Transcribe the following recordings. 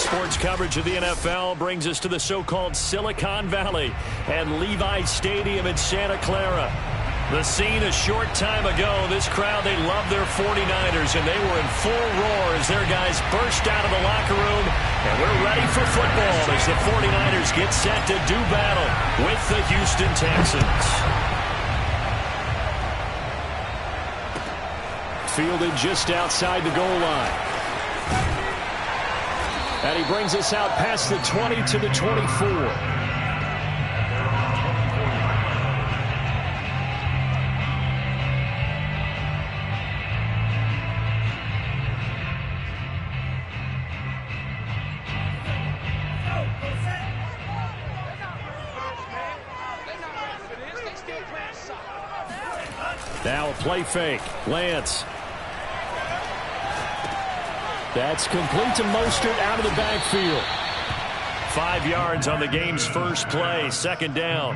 Sports coverage of the NFL brings us to the so-called Silicon Valley and Levi Stadium in Santa Clara. The scene a short time ago, this crowd, they love their 49ers, and they were in full roar as their guys burst out of the locker room. And we're ready for football as the 49ers get set to do battle with the Houston Texans. Fielded just outside the goal line. And he brings us out past the 20 to the 24. Now a play fake. Lance. That's complete to Mostert out of the backfield. 5 yards on the game's first play. Second down.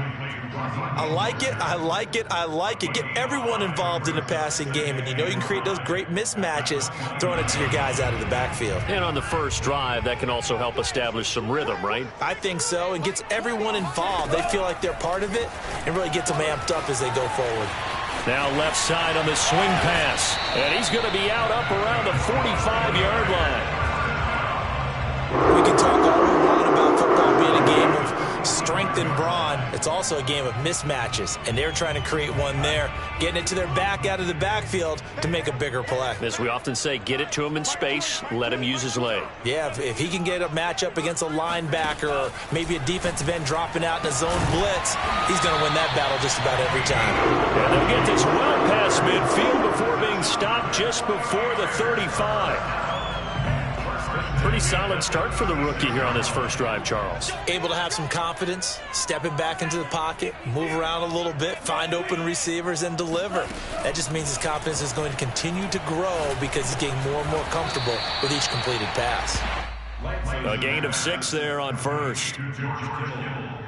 I like it. I like it. I like it. Get everyone involved in the passing game. And you know you can create those great mismatches throwing it to your guys out of the backfield. And on the first drive, that can also help establish some rhythm, right? I think so. And gets everyone involved. They feel like they're part of it and really gets them amped up as they go forward. Now left side on the swing pass. And he's going to be out up around the 45-yard line. We can talk all we want about football being a game of strength and brawn. It's also a game of mismatches. And they're trying to create one there, getting it to their back out of the backfield to make a bigger play. As we often say, get it to him in space, let him use his leg. Yeah, if he can get a matchup against a linebacker or maybe a defensive end dropping out in a zone blitz, he's going to win that battle just about every time. And they'll get this well past midfield before being stopped just before the 35. Pretty solid start for the rookie here on this first drive, Charles. Able to have some confidence, stepping back into the pocket, move around a little bit, find open receivers, and deliver. That just means his confidence is going to continue to grow because he's getting more and more comfortable with each completed pass. A gain of 6 there on first.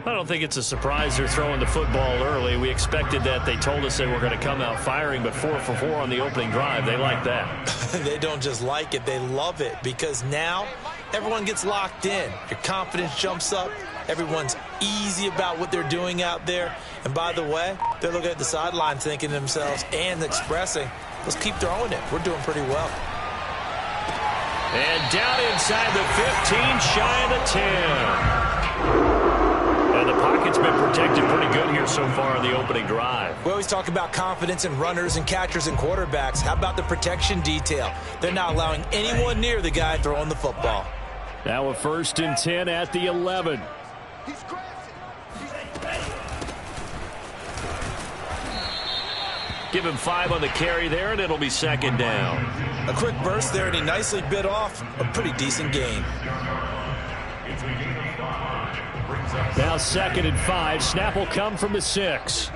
I don't think it's a surprise they're throwing the football early. We expected that. They told us they were going to come out firing, but 4 for 4 on the opening drive. They like that. They don't just like it, they love it, because now everyone gets locked in. Your confidence jumps up. Everyone's easy about what they're doing out there. And by the way, they're looking at the sideline thinking to themselves and expressing, let's keep throwing it. We're doing pretty well. And down inside the 15, shy of the 10. And the pocket's been protected pretty good here so far in the opening drive. We always talk about confidence in runners and catchers and quarterbacks. How about the protection detail? They're not allowing anyone near the guy throwing the football. Now a 1st and 10 at the 11. Give him 5 on the carry there, and it'll be second down. A quick burst there, and he nicely bit off a pretty decent gain. Now 2nd and 5. Snap will come from the 6.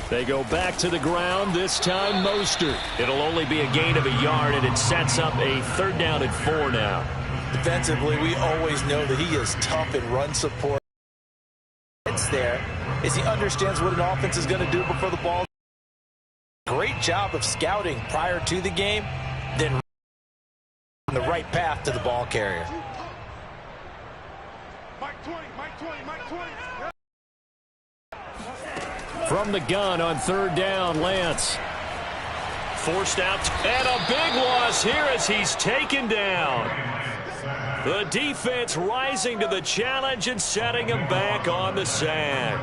They go back to the ground, this time Mostert. It'll only be a gain of a yard, and it sets up a 3rd down and 4 now. Defensively, we always know that he is tough in run support. It's there as he understands what an offense is going to do before the ball. Great job of scouting prior to the game, then on the right path to the ball carrier. From the gun on 3rd down, Lance. Forced out, and a big loss here as he's taken down. The defense rising to the challenge and setting him back on the sack.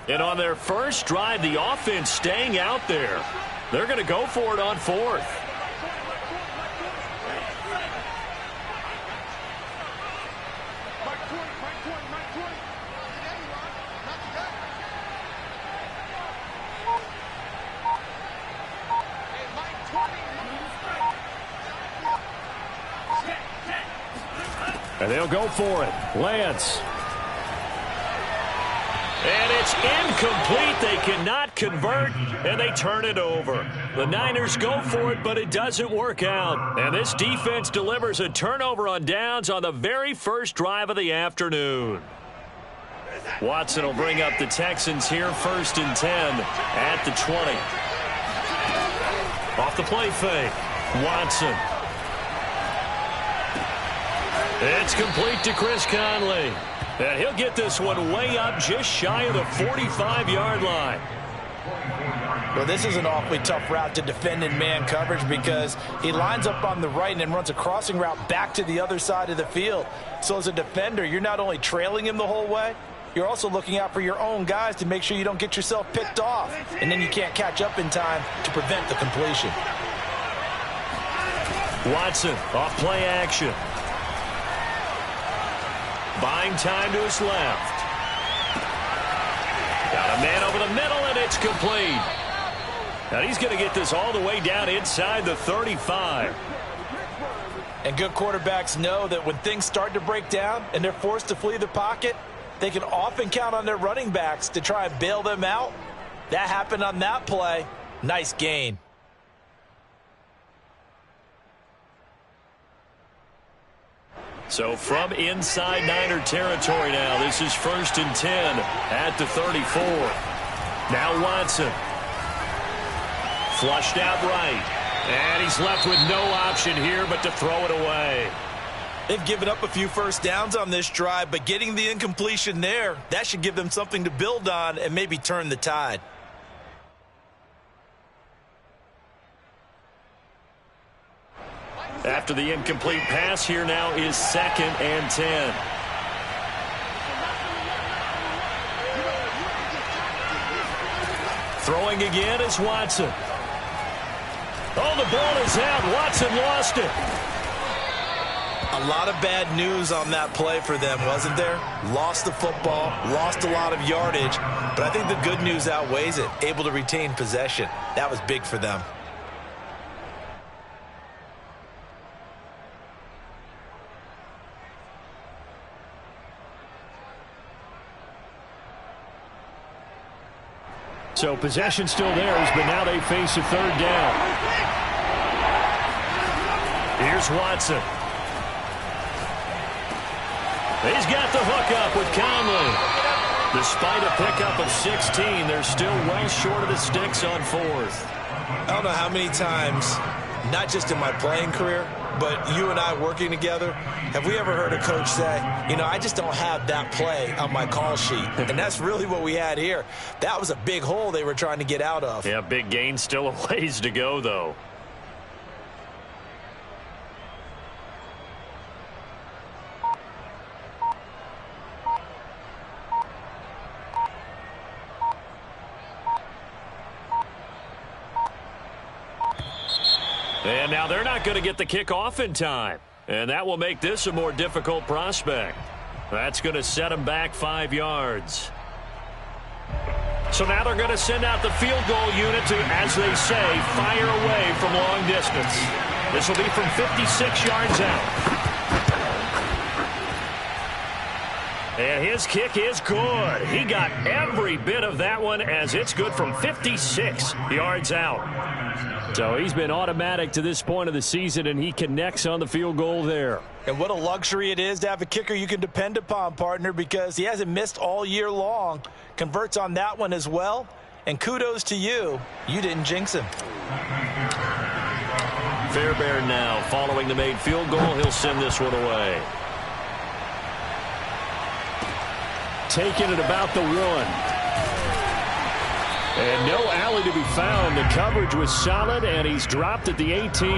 And on their first drive, the offense staying out there. They're going to go for it on 4th. And they'll go for it. Lance. And it's is incomplete. They cannot convert, and they turn it over. The Niners go for it, but it doesn't work out. And this defense delivers a turnover on downs on the very first drive of the afternoon. Watson will bring up the Texans here, 1st and 10 at the 20. Off the play fake, Watson. It's complete to Chris Conley. And he'll get this one way up just shy of the 45-yard line. Well, this is an awfully tough route to defend in man coverage because he lines up on the right and then runs a crossing route back to the other side of the field. So as a defender, you're not only trailing him the whole way, you're also looking out for your own guys to make sure you don't get yourself picked off. And then you can't catch up in time to prevent the completion. Watson off play action. Buying time to his left. Got a man over the middle, and it's complete. Now he's going to get this all the way down inside the 35. And good quarterbacks know that when things start to break down and they're forced to flee the pocket, they can often count on their running backs to try and bail them out. That happened on that play. Nice gain. So from inside Niner territory now, this is 1st and 10 at the 34. Now Watson. Flushed out right. And he's left with no option here but to throw it away. They've given up a few first downs on this drive, but getting the incompletion there, that should give them something to build on and maybe turn the tide. After the incomplete pass, here now is 2nd and 10. Throwing again is Watson. Oh, the ball is out. Watson lost it. A lot of bad news on that play for them, wasn't there? Lost the football, lost a lot of yardage, but I think the good news outweighs it. Able to retain possession. That was big for them. So possession still theirs, but now they face a 3rd down. Here's Watson. He's got the hook up with Conley. Despite a pickup of 16, they're still well short of the sticks on 4th. I don't know how many times, not just in my playing career, but you and I working together, have we ever heard a coach say, you know, I just don't have that play on my call sheet. And that's really what we had here. That was a big hole they were trying to get out of. Yeah, big gain, still a ways to go, though. And now they're not going to get the kickoff in time. And that will make this a more difficult prospect. That's going to set them back 5 yards. So now they're going to send out the field goal unit to, as they say, fire away from long distance. This will be from 56 yards out. And his kick is good. He got every bit of that one as it's good from 56 yards out. So he's been automatic to this point of the season, and he connects on the field goal there. And what a luxury it is to have a kicker you can depend upon, partner, because he hasn't missed all year long. Converts on that one as well. And kudos to you. You didn't jinx him. Fairbairn now following the made field goal. He'll send this one away. Taking it about the 1. And no alley to be found. The coverage was solid, and he's dropped at the 18.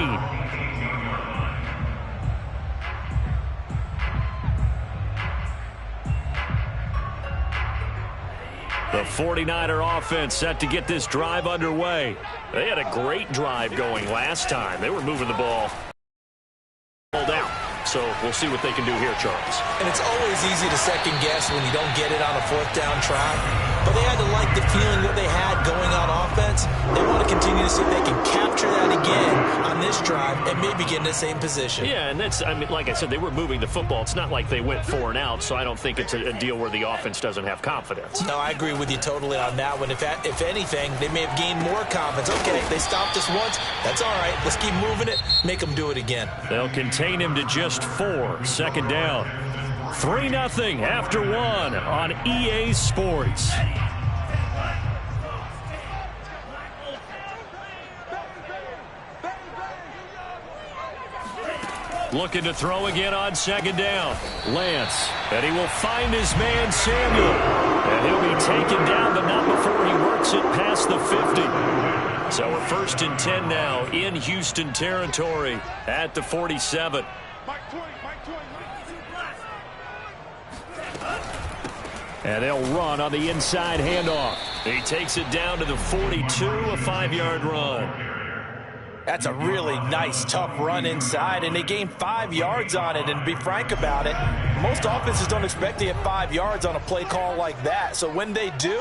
The 49er offense set to get this drive underway. They had a great drive going last time. They were moving the ball down. So we'll see what they can do here, Charles. And it's always easy to second guess when you don't get it on a 4th down try. but they had to like the feeling that they had going on offense. They want to continue to see if they can capture that again on this drive and maybe get in the same position. Yeah, and that's, I mean, like I said, they were moving the football. It's not like they went 4 and out, so I don't think it's a deal where the offense doesn't have confidence. No, I agree with you totally on that one. If anything, they may have gained more confidence. Okay, they stopped us once. That's all right. Let's keep moving it. Make them do it again. They'll contain him to just 4. Second down. 3-0 after 1 on EA Sports. Looking to throw again on second down. Lance, and he will find his man Samuel. And he'll be taken down, but not before he works it past the 50. So we're 1st and 10 now in Houston territory at the 47. And they'll run on the inside handoff. He takes it down to the 42, a 5-yard run. That's a really nice, tough run inside, and they gain 5 yards on it. And to be frank about it, most offenses don't expect to get 5 yards on a play call like that. So when they do,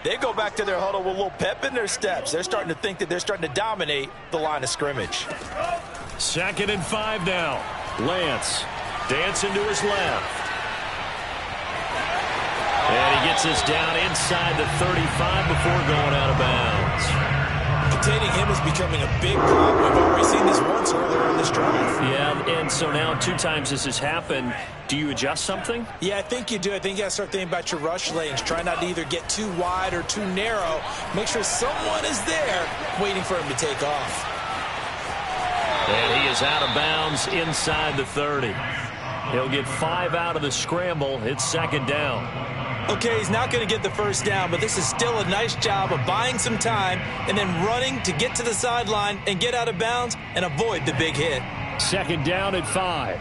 they go back to their huddle with a little pep in their steps. They're starting to think that they're starting to dominate the line of scrimmage. 2nd and 5 now. Lance dancing to his left. And he gets us down inside the 35 before going out of bounds. Containing him is becoming a big problem. We've already seen this once earlier in this drive. Yeah, and so now 2 times this has happened. Do you adjust something? Yeah, I think you do. I think you got to start thinking about your rush lanes. Try not to either get too wide or too narrow. Make sure someone is there waiting for him to take off. And he is out of bounds inside the 30. He'll get 5 out of the scramble. It's 2nd down. Okay, he's not going to get the first down, but this is still a nice job of buying some time and then running to get to the sideline and get out of bounds and avoid the big hit. 2nd down at 5.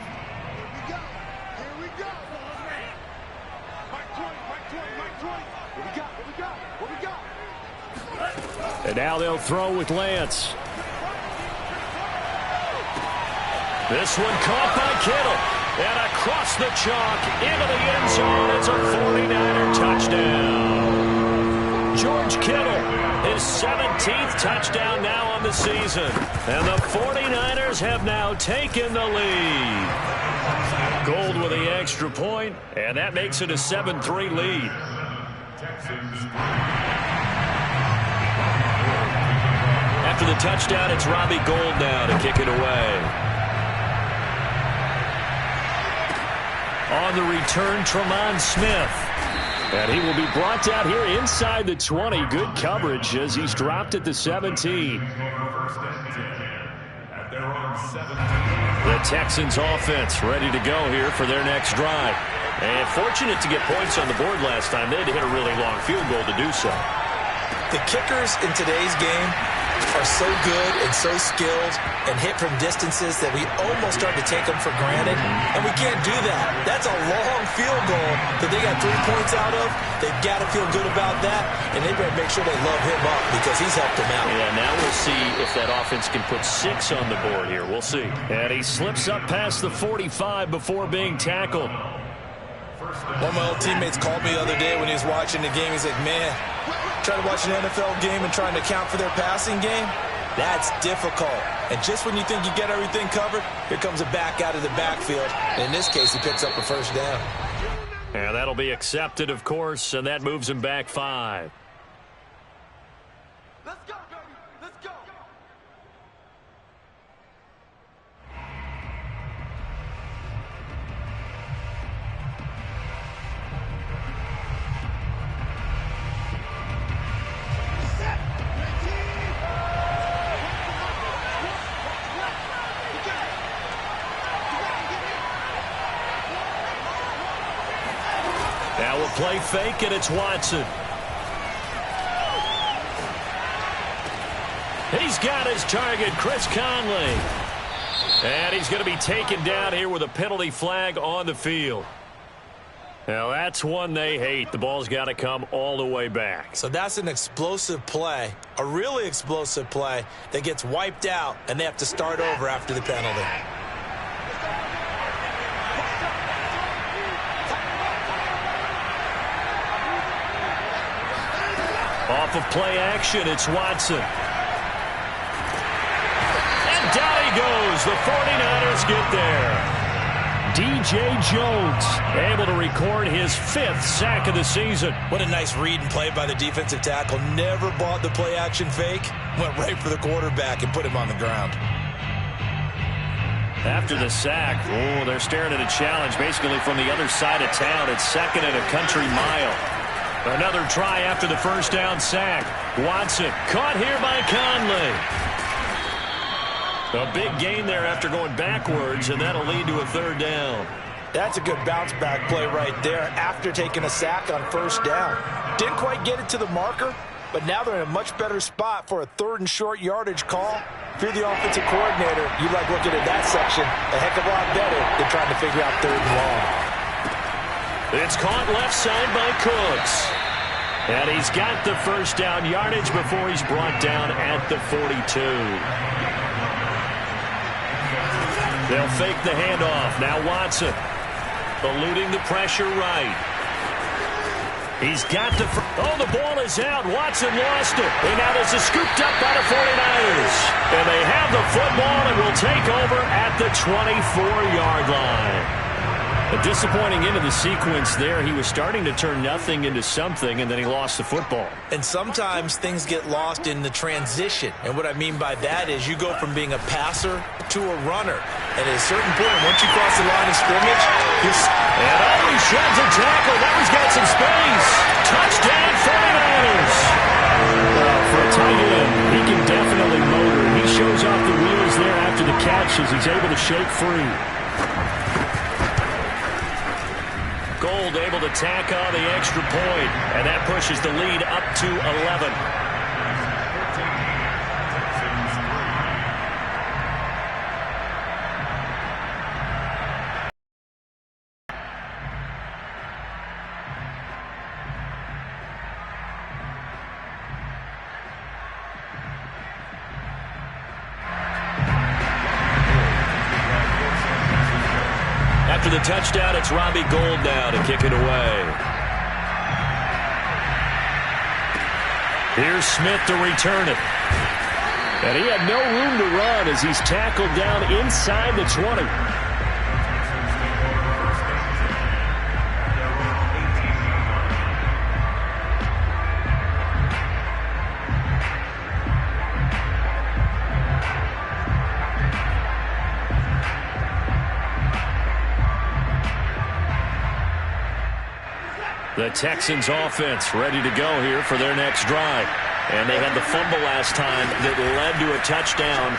And now they'll throw with Lance. This one caught by Kittle. And across the chalk into the end zone. It's a 49er touchdown. George Kittle, his 17th touchdown now on the season. And the 49ers have now taken the lead. Gold with the extra point, and that makes it a 7-3 lead. After the touchdown, it's Robbie Gould now to kick it away. On the return, Tremont Smith. And he will be brought down here inside the 20. Good coverage as he's dropped at the 17. The Texans offense ready to go here for their next drive. And fortunate to get points on the board last time. They had to hit a really long field goal to do so. The kickers in today's game are so good and so skilled and hit from distances that we almost start to take them for granted, and we can't do that. That's a long field goal that they got 3 points out of. They've got to feel good about that, and they better make sure they love him up because he's helped them out. Yeah, now we'll see if that offense can put 6 on the board here. We'll see. And he slips up past the 45 before being tackled. One of my old teammates called me the other day when he was watching the game. He's like, man, trying to watch an NFL game and trying to account for their passing game, that's difficult. And just when you think you get everything covered, here comes a back out of the backfield. And in this case, he picks up a first down. And that'll be accepted, of course, and that moves him back 5. Let's go, baby. Let's go. Now we'll play fake, and it's Watson. He's got his target, Chris Conley. And he's going to be taken down here with a penalty flag on the field. Now, that's one they hate. The ball's got to come all the way back. So that's an explosive play, a really explosive play that gets wiped out, and they have to start over after the penalty. Off of play action, it's Watson. And down he goes. The 49ers get there. D.J. Jones able to record his 5th sack of the season. What a nice read and play by the defensive tackle. Never bought the play action fake. Went right for the quarterback and put him on the ground. After the sack, they're staring at a challenge basically from the other side of town. It's 2nd and a country mile. Another try after the first down sack. Watson caught here by Conley. A big gain there after going backwards, and that'll lead to a 3rd down. That's a good bounce back play right there after taking a sack on 1st down. Didn't quite get it to the marker, but now they're in a much better spot for a 3rd and short yardage call. If you're the offensive coordinator, you like looking at that section a heck of a lot better than trying to figure out 3rd and long. It's caught left side by Cooks. And he's got the first down yardage before he's brought down at the 42. They'll fake the handoff. Now Watson eluding the pressure right. He's got the... the ball is out. Watson lost it. And now this is scooped up by the 49ers. And they have the football and will take over at the 24-yard line. A disappointing end of the sequence there. He was starting to turn nothing into something, and then he lost the football. And sometimes things get lost in the transition. And what I mean by that is you go from being a passer to a runner. And at a certain point, once you cross the line of scrimmage, he sheds a tackle. Now he's got some space. Touchdown, 49ers. Well, for a tight end, he can definitely motor. He shows off the wheels there after the catch as he's able to shake free. Gold able to tack on the extra point, and that pushes the lead up to 11. After the touchdown, it's Robbie Gould now to kick it away. Here's Smith to return it. And he had no room to run as he's tackled down inside the 20. The Texans offense ready to go here for their next drive. And they had the fumble last time that led to a touchdown.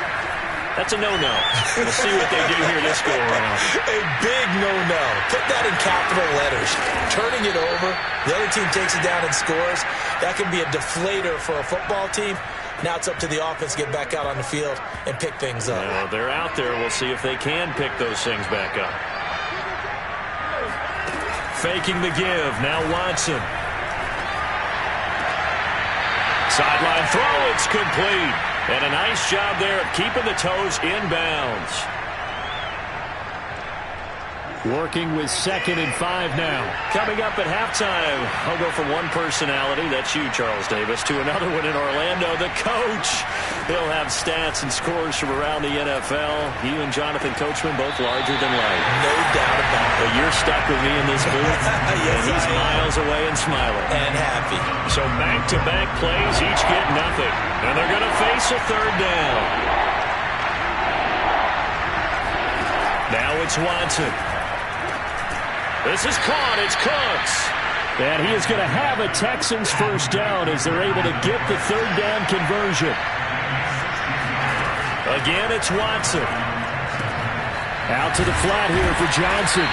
That's a no-no. We'll see what they do here this go-around. A big no-no. Put that in capital letters. Turning it over, the other team takes it down and scores. That can be a deflator for a football team. Now it's up to the offense to get back out on the field and pick things up. Well, they're out there. We'll see if they can pick those things back up. Faking the give. Now Watson. Sideline throw. It's complete. And a nice job there of keeping the toes inbounds. Working with 2nd and 5 now. Coming up at halftime, I'll go from one personality, that's you, Charles Davis, to another one in Orlando, the coach. He'll have stats and scores from around the NFL. You and Jonathan Coachman, both larger than life. No doubt about it. But you're stuck with me in this booth. Yes, and he's miles away and smiling. And happy. So back-to-back plays, each get nothing. And they're going to face a 3rd down. Now it's Watson. This is caught. It's Cooks. And he is going to have a Texans first down as they're able to get the 3rd down conversion. Again, it's Watson. Out to the flat here for Johnson.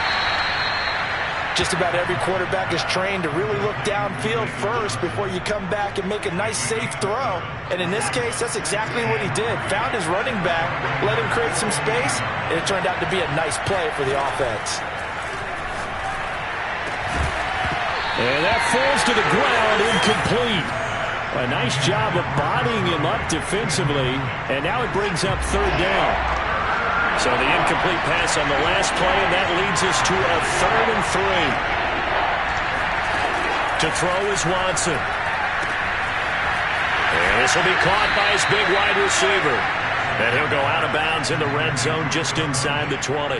Just about every quarterback is trained to really look downfield first before you come back and make a nice, safe throw. And in this case, that's exactly what he did. Found his running back, let him create some space, and it turned out to be a nice play for the offense. And that falls to the ground, incomplete. A nice job of bodying him up defensively, and now it brings up 3rd down. So the incomplete pass on the last play, and that leads us to a 3rd and 3. To throw is Watson. This will be caught by his big wide receiver. And he'll go out of bounds in the red zone just inside the 20.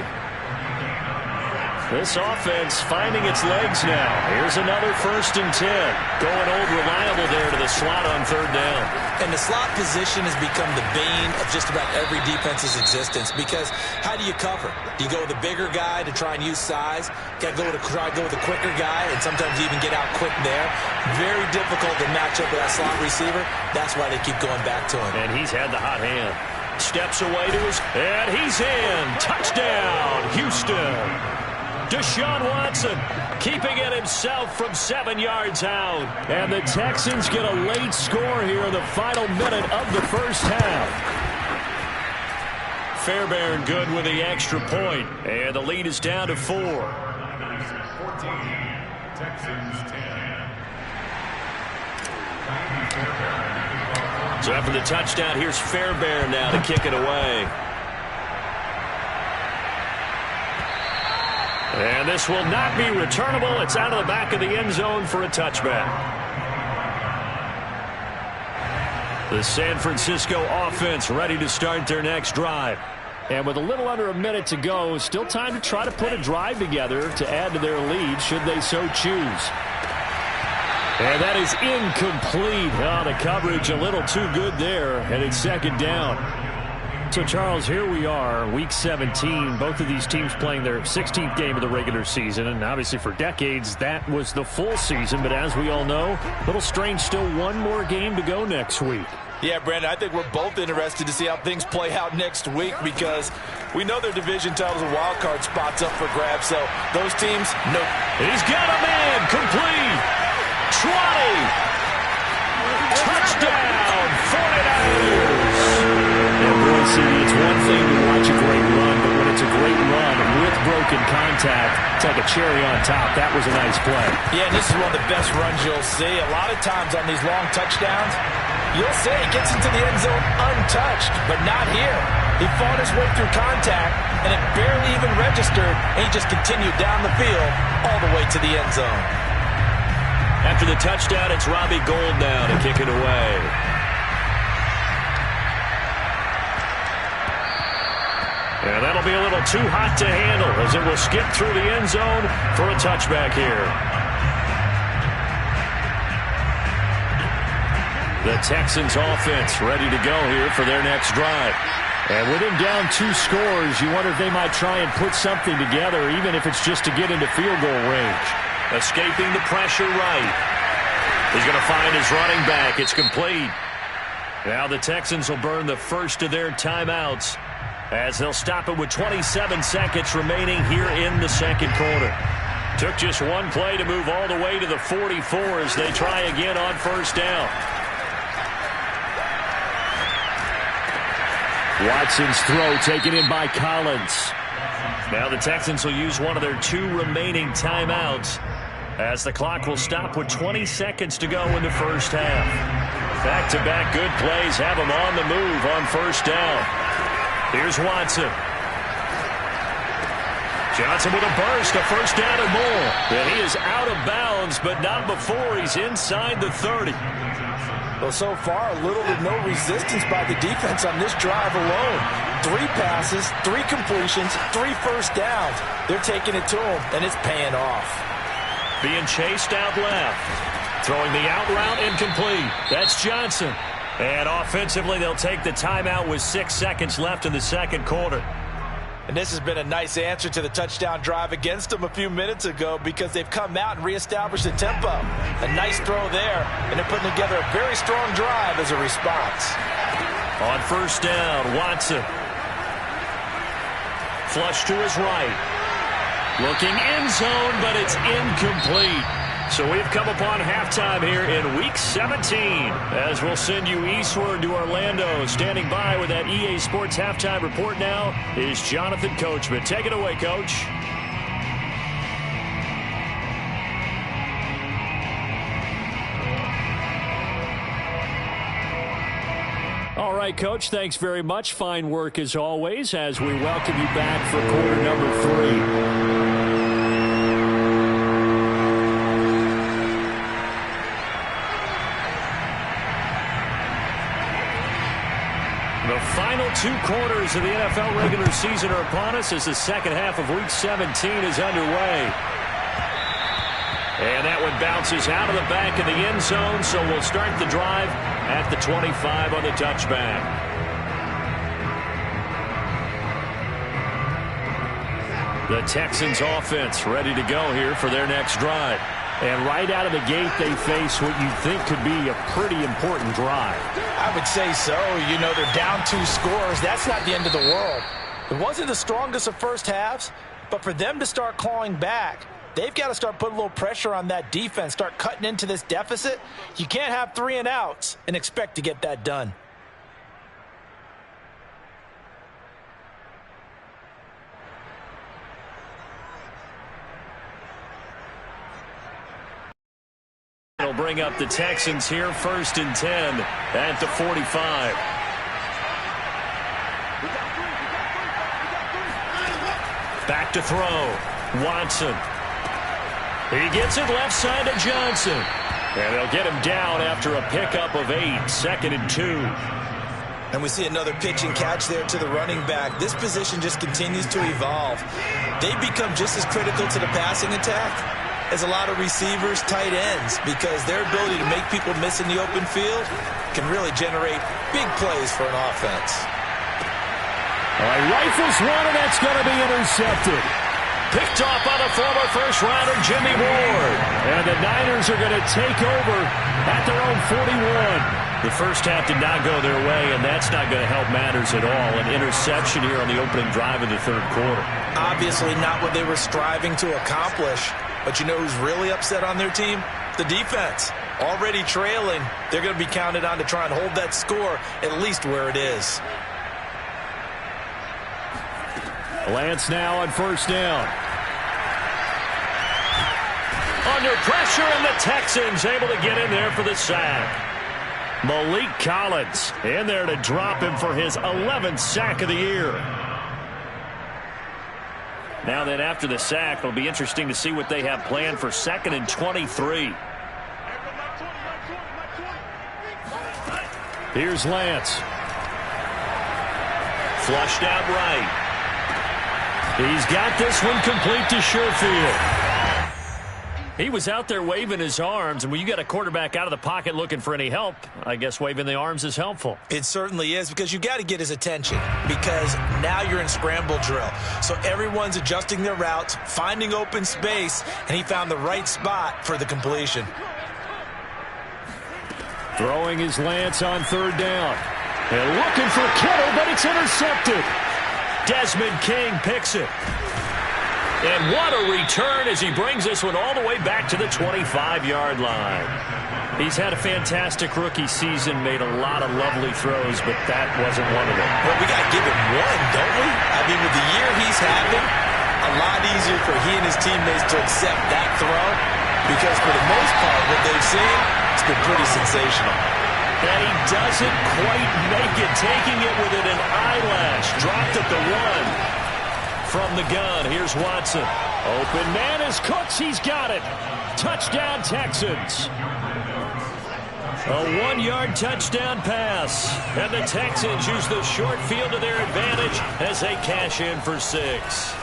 This offense finding its legs now. Here's another 1st and 10. Going old reliable there to the slot on 3rd down. And the slot position has become the bane of just about every defense's existence, because how do you cover? Do you go with a bigger guy to try and use size? Got to try to go with a quicker guy and sometimes even get out quick there. Very difficult to match up with that slot receiver. That's why they keep going back to him. And he's had the hot hand. Steps away to his... And he's in. Touchdown, Houston. Deshaun Watson keeping it himself from 7 yards out. And the Texans get a late score here in the final minute of the first half. Fairbairn good with the extra point. And the lead is down to 4. 14, Texans 10. So after the touchdown, here's Fairbairn now to kick it away. And this will not be returnable. It's out of the back of the end zone for a touchback. The San Francisco offense ready to start their next drive. And with a little under a minute to go, still time to try to put a drive together to add to their lead should they so choose. And that is incomplete. Oh, the coverage a little too good there, and it's 2nd down. So, Charles, here we are, Week 17. Both of these teams playing their 16th game of the regular season. And obviously for decades, that was the full season. But as we all know, a little strange, still one more game to go next week. Yeah, Brandon, I think we're both interested to see how things play out next week, because we know their division titles and wild card spots up for grabs. So those teams, no. He's got a man, complete. 20. Touchdown, 49ers. See, it's one thing to watch a great run, but when it's a great run with broken contact, it's like a cherry on top. That was a nice play. Yeah, and this is one of the best runs you'll see. A lot of times on these long touchdowns, you'll see he gets into the end zone untouched, but not here. He fought his way through contact, and it barely even registered, and he just continued down the field all the way to the end zone. After the touchdown, it's Robbie Gould now to kick it away. And that'll be a little too hot to handle as it will skip through the end zone for a touchback here. The Texans offense ready to go here for their next drive. And with him down 2 scores, you wonder if they might try and put something together, even if it's just to get into field goal range. Escaping the pressure right. He's going to find his running back. It's complete. Now the Texans will burn the first of their timeouts, as they'll stop it with 27 seconds remaining here in the second quarter. Took just one play to move all the way to the 44 as they try again on 1st down. Watson's throw taken in by Collins. Now the Texans will use one of their 2 remaining timeouts, as the clock will stop with 20 seconds to go in the first half. Back-to-back good plays have them on the move on 1st down. Here's Watson. Johnson with a burst, a 1st down and more. And he is out of bounds, but not before he's inside the 30. Well, so far, little to no resistance by the defense on this drive alone. 3 passes, 3 completions, 3 first downs. They're taking it to him, and it's paying off. Being chased out left. Throwing the out route incomplete. That's Johnson. And offensively, they'll take the timeout with 6 seconds left in the second quarter. And this has been a nice answer to the touchdown drive against them a few minutes ago, because they've come out and reestablished the tempo. A nice throw there, and they're putting together a very strong drive as a response. On 1st down, Watson. Flush to his right. Looking end zone, but it's incomplete. So we've come upon halftime here in Week 17, as we'll send you eastward to Orlando. Standing by with that EA Sports Halftime Report now is Jonathan Coachman. Take it away, Coach. All right, Coach, thanks very much. Fine work as always as we welcome you back for quarter number 3. The final 2 quarters of the NFL regular season are upon us as the second half of Week 17 is underway. And that one bounces out of the back of the end zone, so we'll start the drive at the 25 on the touchback. The Texans offense ready to go here for their next drive. And right out of the gate, they face what you think could be a pretty important drive. I would say so. You know, they're down 2 scores. That's not the end of the world. It wasn't the strongest of first halves, but for them to start clawing back, they've got to start putting a little pressure on that defense, start cutting into this deficit. You can't have 3 and outs and expect to get that done. It'll bring up the Texans here, 1st and 10 at the 45. Back to throw. Watson. He gets it left side to Johnson. And they'll get him down after a pickup of 8, 2nd and 2. And we see another pitch and catch there to the running back. This position just continues to evolve. They become just as critical to the passing attack as a lot of receivers, tight ends, because their ability to make people miss in the open field can really generate big plays for an offense. All right, rifles one, and that's going to be intercepted. Picked off by the former first-rounder Jimmy Ward. And the Niners are going to take over at their own 41. The first half did not go their way, and that's not going to help matters at all. An interception here on the opening drive of the 3rd quarter. Obviously not what they were striving to accomplish. But you know who's really upset on their team? The defense. Already trailing, they're going to be counted on to try and hold that score at least where it is. Lance now on 1st down. Under pressure, and the Texans able to get in there for the sack. Malik Collins in there to drop him for his 11th sack of the year. Now then, after the sack, it'll be interesting to see what they have planned for 2nd and 23. Here's Lance. Flushed out right. He's got this one complete to Sherfield. He was out there waving his arms, and when you got a quarterback out of the pocket looking for any help, I guess waving the arms is helpful. It certainly is, because you got to get his attention, because now you're in scramble drill. So everyone's adjusting their routes, finding open space, and he found the right spot for the completion. Throwing his Lance on 3rd down. And looking for Kittle, but it's intercepted. Desmond King picks it. And what a return as he brings this one all the way back to the 25-yard line. He's had a fantastic rookie season, made a lot of lovely throws, but that wasn't one of them. Well, we got to give him one, don't we? I mean, with the year he's having, a lot easier for he and his teammates to accept that throw, because for the most part, what they've seen, it's been pretty sensational. And he doesn't quite make it, taking it within an eyelash. Dropped at the 1. From the gun, here's Watson. Open man is Cooks. He's got it. Touchdown, Texans. A 1-yard touchdown pass. And the Texans use the short field to their advantage as they cash in for 6.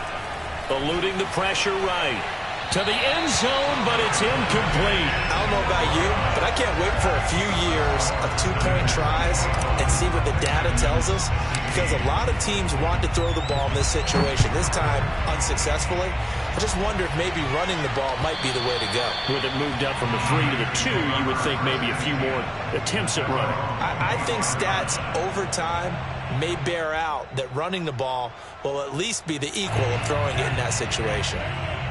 Eluding the pressure right. To the end zone, but it's incomplete. I don't know about you, but I can't wait for a few years of 2-point tries and see what the data tells us, because a lot of teams want to throw the ball in this situation, this time unsuccessfully. I just wonder if maybe running the ball might be the way to go. With it moved up from the 3 to the 2, you would think maybe a few more attempts at running. I think stats over time may bear out that running the ball will at least be the equal of throwing it in that situation.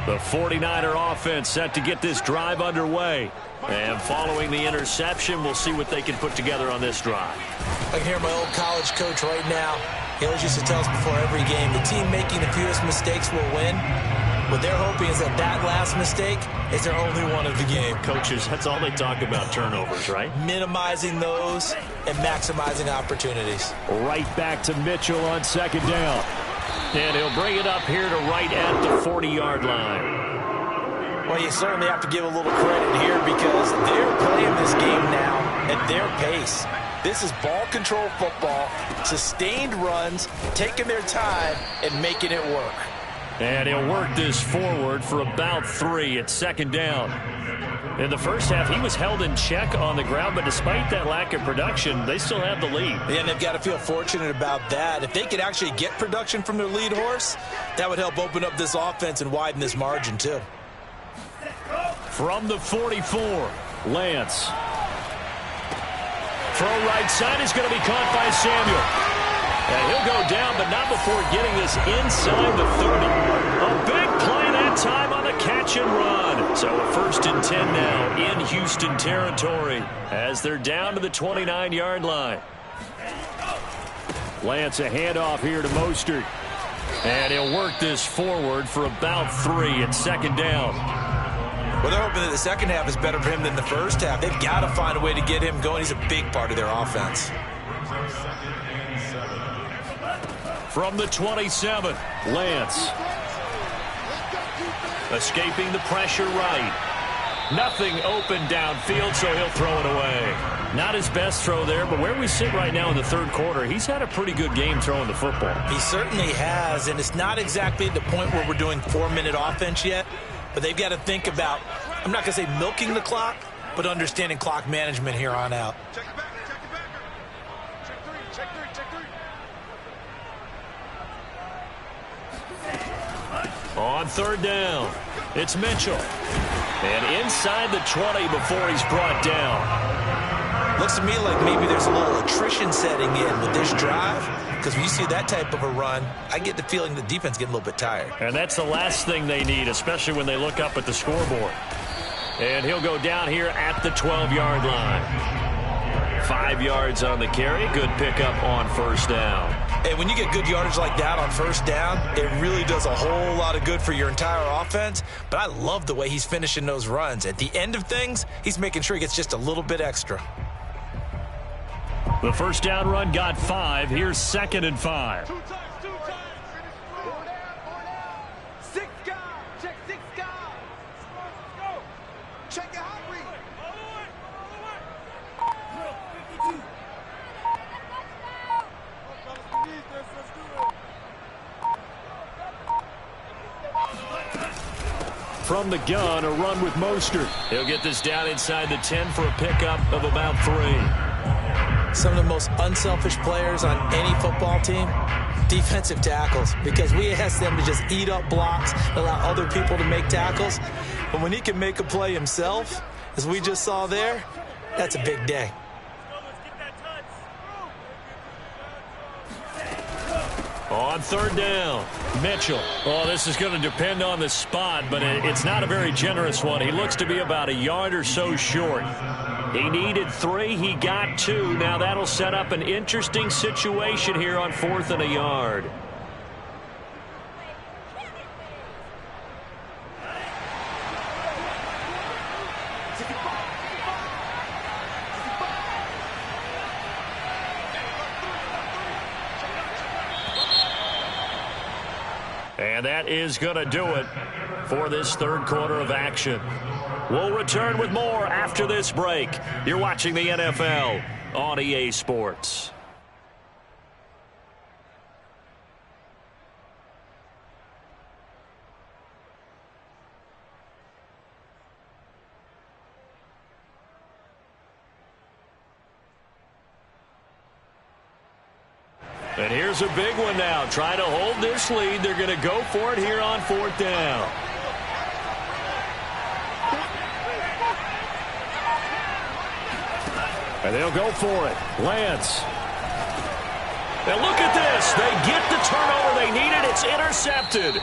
The 49er offense set to get this drive underway. And following the interception, we'll see what they can put together on this drive. I can hear my old college coach right now. He always used to tell us before every game, the team making the fewest mistakes will win. What they're hoping is that that last mistake is their only one of the game. Coaches, that's all they talk about, turnovers, right? Minimizing those and maximizing opportunities. Right back to Mitchell on 2nd down. And he'll bring it up here to right at the 40-yard line. Well, you certainly have to give a little credit here, because they're playing this game now at their pace. This is ball control football, sustained runs, taking their time, and making it work. And he'll work this forward for about 3 at second down. In the first half, he was held in check on the ground, but despite that lack of production, they still have the lead. And they've got to feel fortunate about that. If they could actually get production from their lead horse, that would help open up this offense and widen this margin too. From the 44, Lance. Throw right side is going to be caught by Samuel. And he'll go down, but not before getting this inside the 30. A big play that time on the catch and run. So a 1st and 10 now in Houston territory as they're down to the 29-yard line. Lance, a handoff here to Mostert. And he'll work this forward for about 3 at second down. Well, they're hoping that the second half is better for him than the first half. They've got to find a way to get him going. He's a big part of their offense. From the 27, Lance. Escaping the pressure right. Nothing open downfield, so he'll throw it away. Not his best throw there, but where we sit right now in the third quarter, he's had a pretty good game throwing the football. He certainly has, and it's not exactly at the point where we're doing 4-minute offense yet, but they've got to think about, I'm not going to say milking the clock, but understanding clock management here on out. Check it back. Check it back. Check three. On third down, it's Mitchell. And inside the 20 before he's brought down. Looks to me like maybe there's a little attrition setting in with this drive, because when you see that type of a run, I get the feeling the defense getting a little bit tired. And that's the last thing they need, especially when they look up at the scoreboard. And he'll go down here at the 12-yard line. 5 yards on the carry. Good pickup on first down. And when you get good yardage like that on first down, it really does a whole lot of good for your entire offense. But I love the way he's finishing those runs. At the end of things, he's making sure he gets just a little bit extra. The first down run got 5. Here's 2nd and 5. 2 times. 4 down. 6 guys. Check 6 guys. Let's go. Check your hot read. From the gun, a run with Mostert. He'll get this down inside the 10 for a pickup of about 3. Some of the most unselfish players on any football team, defensive tackles, because we ask them to just eat up blocks, allow other people to make tackles. But when he can make a play himself, as we just saw there, that's a big day. On third down, Mitchell. Oh, this is going to depend on the spot, but it's not a very generous one. He looks to be about a yard or so short. He needed 3. He got 2. Now that'll set up an interesting situation here on 4th and a yard. And that is going to do it for this third quarter of action. We'll return with more after this break. You're watching the NFL on EA Sports. And here's a big one now. Trying to hold this lead. They're going to go for it here on 4th down. And they'll go for it. Lance. And look at this. They get the turnover they needed. It's intercepted.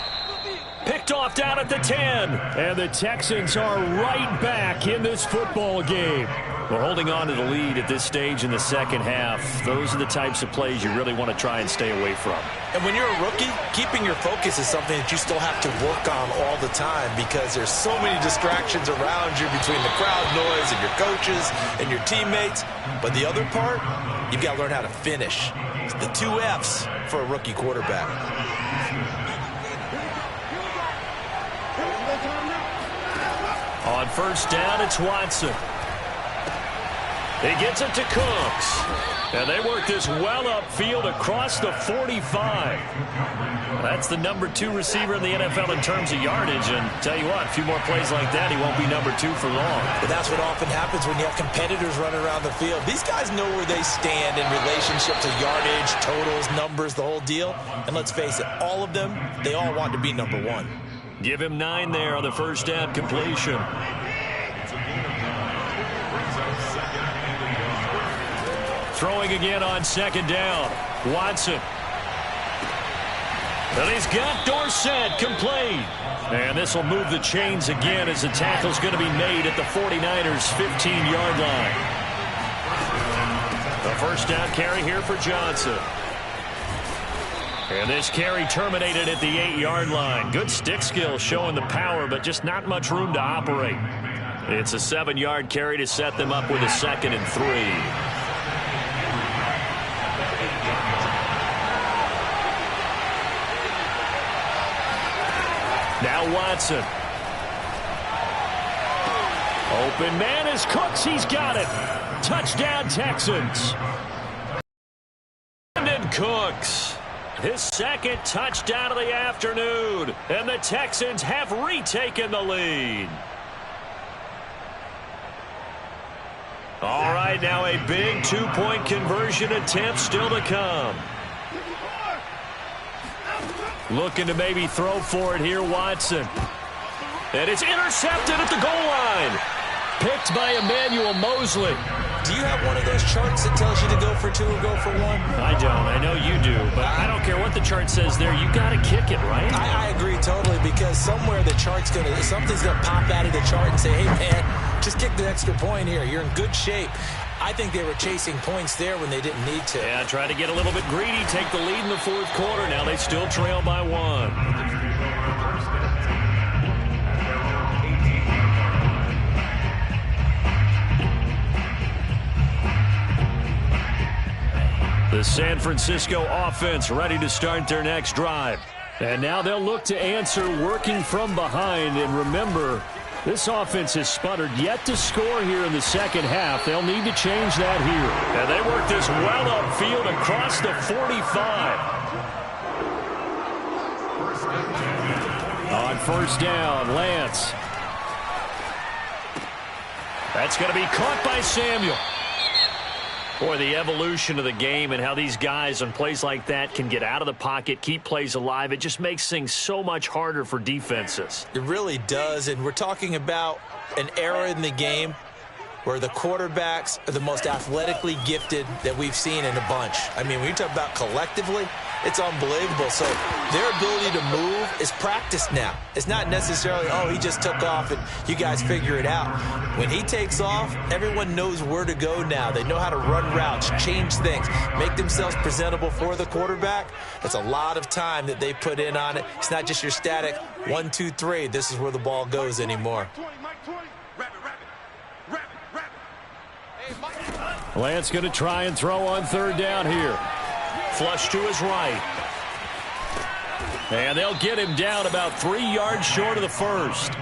Picked off down at the 10. And the Texans are right back in this football game. We're holding on to the lead at this stage in the second half. Those are the types of plays you really want to try and stay away from. And when you're a rookie, keeping your focus is something that you still have to work on all the time, because there's so many distractions around you between the crowd noise and your coaches and your teammates. But the other part, you've got to learn how to finish. It's the 2 F's for a rookie quarterback. On first down, it's Watson. He gets it to Cooks. And they work this well upfield across the 45. That's the number 2 receiver in the NFL in terms of yardage. And tell you what, a few more plays like that, he won't be number 2 for long. But that's what often happens when you have competitors running around the field. These guys know where they stand in relationship to yardage, totals, numbers, the whole deal. And let's face it, all of them, they all want to be number 1. Give him 9 there on the first down completion. Throwing again on second down. Watson. And he's got Dorsett complete. And this will move the chains again as the tackle's going to be made at the 49ers' 15-yard line. The first down carry here for Johnson. And this carry terminated at the 8-yard line. Good stick skill showing the power, but just not much room to operate. It's a 7-yard carry to set them up with a 2nd and 3. Now Watson. Open man is Cooks. He's got it. Touchdown Texans. Brandon Cooks. His 2nd touchdown of the afternoon. And the Texans have retaken the lead. All right, now a big 2-point conversion attempt still to come. Looking to maybe throw for it here, Watson. And it's intercepted at the goal line. Picked by Emmanuel Mosley. Do you have one of those charts that tells you to go for 2 or go for 1? I don't. I know you do. But I don't care what the chart says there. You got to kick it, right? I agree totally, because somewhere the chart's something's going to pop out of the chart and say, hey, man, just kick the extra point here. You're in good shape. I think they were chasing points there when they didn't need to. Yeah, try to get a little bit greedy, take the lead in the 4th quarter. Now they still trail by 1. The San Francisco offense ready to start their next drive. And now they'll look to answer working from behind. And remember, this offense has sputtered yet to score here in the second half. They'll need to change that here. And they work this well upfield across the 45. On first down, Lance. That's going to be caught by Samuel. Boy, the evolution of the game and how these guys on plays like that can get out of the pocket, keep plays alive, it just makes things so much harder for defenses. It really does, and we're talking about an era in the game where the quarterbacks are the most athletically gifted that we've seen in a bunch. I mean, when you talk about collectively, it's unbelievable. So their ability to move is practiced now. It's not necessarily, oh, he just took off and you guys figure it out. When he takes off, everyone knows where to go now. They know how to run routes, change things, make themselves presentable for the quarterback. That's a lot of time that they put in on it. It's not just your static 1, 2, 3. This is where the ball goes anymore. Lance going to try and throw on third down here. Flush to his right. And they'll get him down about 3 yards short of the first.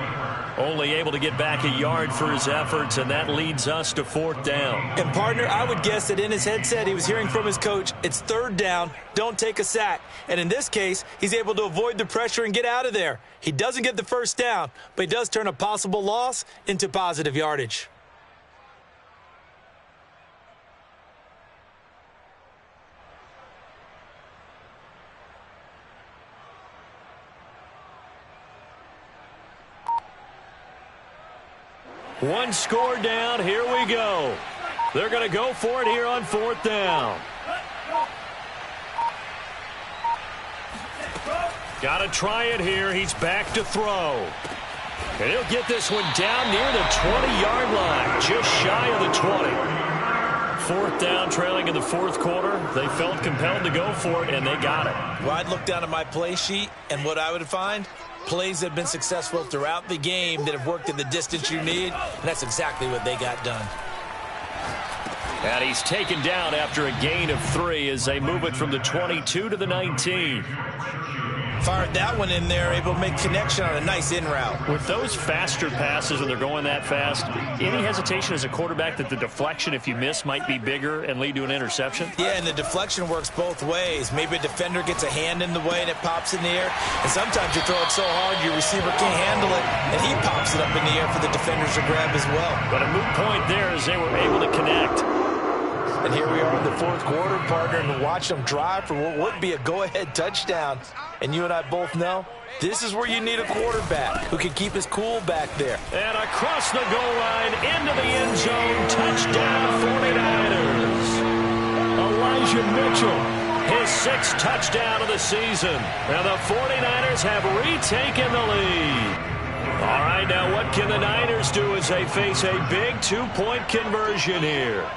Only able to get back a yard for his efforts, and that leads us to 4th down. And, partner, I would guess that in his headset he was hearing from his coach, it's 3rd down, don't take a sack. And in this case, he's able to avoid the pressure and get out of there. He doesn't get the first down, but he does turn a possible loss into positive yardage. One score down, here we go. They're going to go for it here on 4th down. Got to try it here. He's back to throw. And he'll get this one down near the 20-yard line, just shy of the 20. 4th down, trailing in the 4th quarter. They felt compelled to go for it, and they got it. Well, I'd look down at my play sheet, and what I would find, plays that have been successful throughout the game that have worked in the distance you need, and that's exactly what they got done. And he's taken down after a gain of 3 as they move it from the 22 to the 19. Fired that one in there, able to make connection on a nice in route. With those faster passes when they're going that fast, any hesitation as a quarterback that the deflection, if you miss, might be bigger and lead to an interception? Yeah, and the deflection works both ways. Maybe a defender gets a hand in the way and it pops in the air. And sometimes you throw it so hard your receiver can't handle it, and he pops it up in the air for the defenders to grab as well. But a moot point there as they were able to connect. And here we are in the fourth quarter, partner, and watch them drive for what would be a go-ahead touchdown. And you and I both know this is where you need a quarterback who can keep his cool back there. And across the goal line, into the end zone, touchdown 49ers. Elijah Mitchell, his 6th touchdown of the season. And the 49ers have retaken the lead. All right, now what can the Niners do as they face a big 2-point conversion here?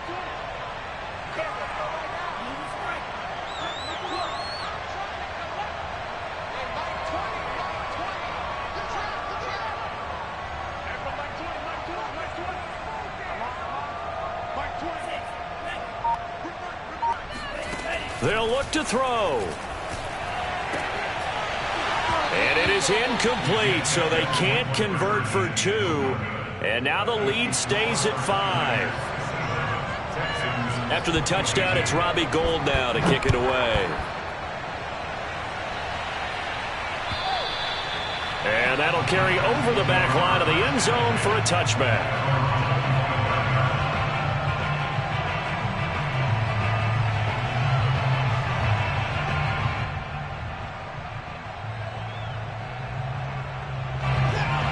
They'll look to throw. And it is incomplete, so they can't convert for 2. And now the lead stays at 5. After the touchdown, it's Robbie Gould now to kick it away. And that'll carry over the back line of the end zone for a touchback.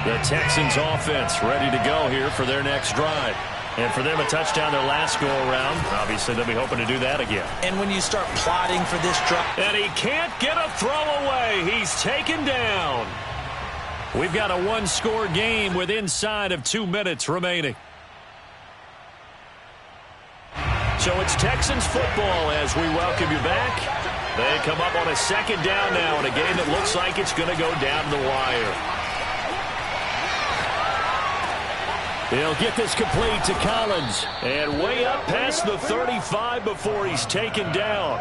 The Texans offense ready to go here for their next drive. And for them, a touchdown their last go-around. Obviously, they'll be hoping to do that again. And when you start plotting for this drive. And he can't get a throw away. He's taken down. We've got a 1-score game with inside of 2 minutes remaining. So it's Texans football as we welcome you back. They come up on a 2nd down now in a game that looks like it's going to go down the wire. He'll get this complete to Collins. And way up past the 35 before he's taken down.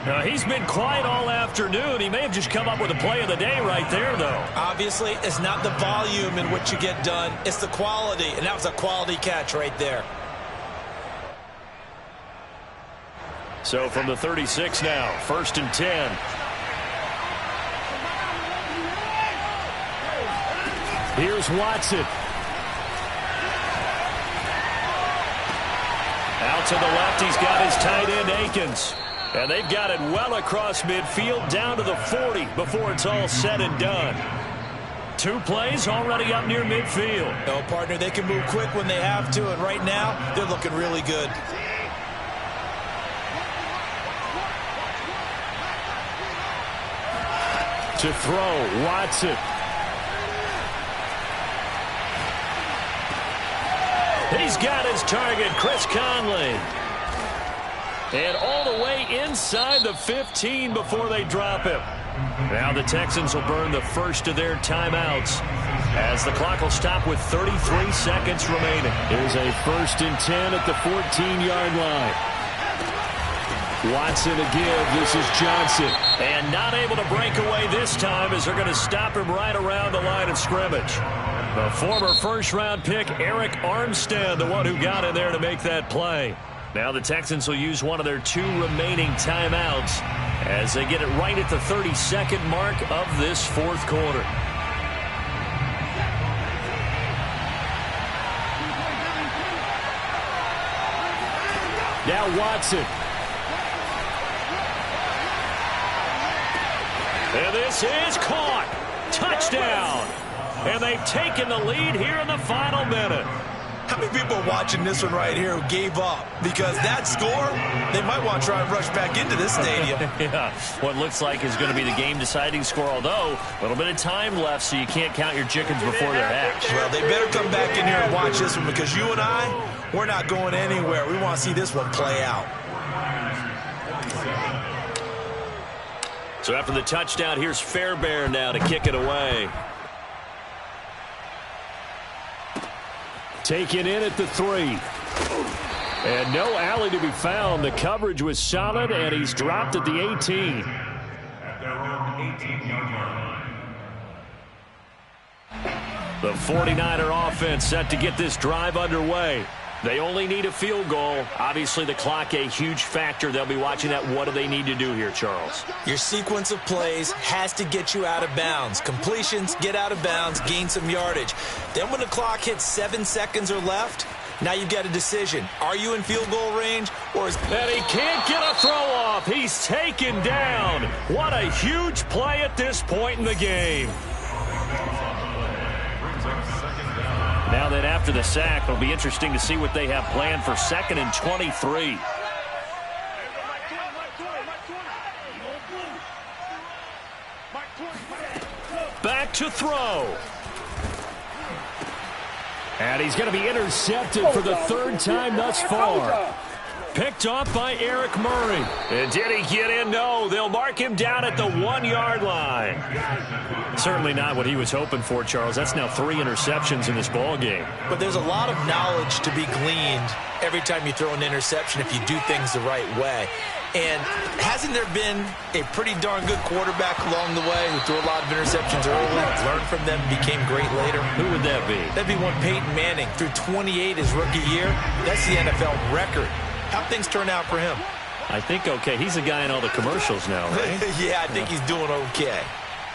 Now, he's been quiet all afternoon. He may have just come up with a play of the day right there, though. Obviously, it's not the volume in which you get done. It's the quality, and that was a quality catch right there. So from the 36 now, 1st and 10. Here's Watson. Out to the left, he's got his tight end, Akins. And they've got it well across midfield, down to the 40 before it's all said and done. 2 plays already up near midfield. No, partner, they can move quick when they have to, and right now, they're looking really good. To throw, Watson. He's got his target, Chris Conley. And all the way inside the 15 before they drop him. Now the Texans will burn the first of their timeouts as the clock will stop with 33 seconds remaining. Here's a 1st and 10 at the 14-yard line. Watson again. This is Johnson. And not able to break away this time as they're going to stop him right around the line of scrimmage. The former 1st-round pick, Eric Armstead, the one who got in there to make that play. Now the Texans will use one of their 2 remaining timeouts as they get it right at the 32nd mark of this 4th quarter. Now Watson. And this is caught. Touchdown. And they've taken the lead here in the final minute. How many people are watching this one right here who gave up? Because that score, they might want to try and rush back into this stadium. Yeah, what looks like is going to be the game-deciding score, although a little bit of time left, so you can't count your chickens before they're hatched. Well, they better come back in here and watch this one because you and I, we're not going anywhere. We want to see this one play out. So after the touchdown, here's Fairbairn now to kick it away. Taken in at the 3. And no alley to be found. The coverage was solid, and he's dropped at the 18. 18-yard line. The 49er offense set to get this drive underway. They only need a field goal. Obviously, the clock a huge factor. They'll be watching that. What do they need to do here, Charles? Your sequence of plays has to get you out of bounds. Completions, get out of bounds, gain some yardage. Then when the clock hits 7 seconds or left, now you've got a decision. Are you in field goal range, or is... And he can't get a throw off. He's taken down. What a huge play at this point in the game. Now that after the sack, it'll be interesting to see what they have planned for 2nd and 23. Back to throw. And he's going to be intercepted for the 3rd time thus far. Picked off by Eric Murray. And did he get in? No, they'll mark him down at the 1-yard line. Certainly not what he was hoping for, Charles. That's now 3 interceptions in this ball game. But there's a lot of knowledge to be gleaned every time you throw an interception if you do things the right way. And hasn't there been a pretty darn good quarterback along the way who threw a lot of interceptions early, learned from them, became great later? Who would that be? That'd be one Peyton Manning. Threw 28 his rookie year. That's the NFL record. How'd things turn out for him? I think okay. He's the guy in all the commercials now, right? Yeah, I think he's doing okay.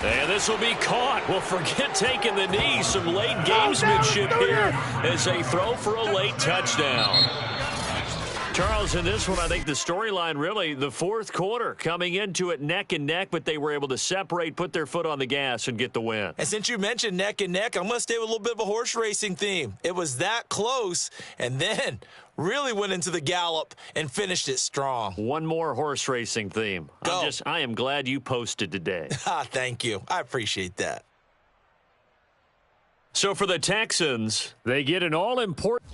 And this will be caught. Well, forget taking the knee. Some late gamesmanship here as they throw for a late touchdown. Charles, in this one, I think the storyline really, the 4th quarter, coming into it neck and neck, but they were able to separate, put their foot on the gas, and get the win. And since you mentioned neck and neck, I'm going to stay with a little bit of a horse racing theme. It was that close, and then really went into the gallop and finished it strong. One more horse racing theme. Go. I am glad you posted today. Thank you. I appreciate that. So for the Texans, they get an all-important...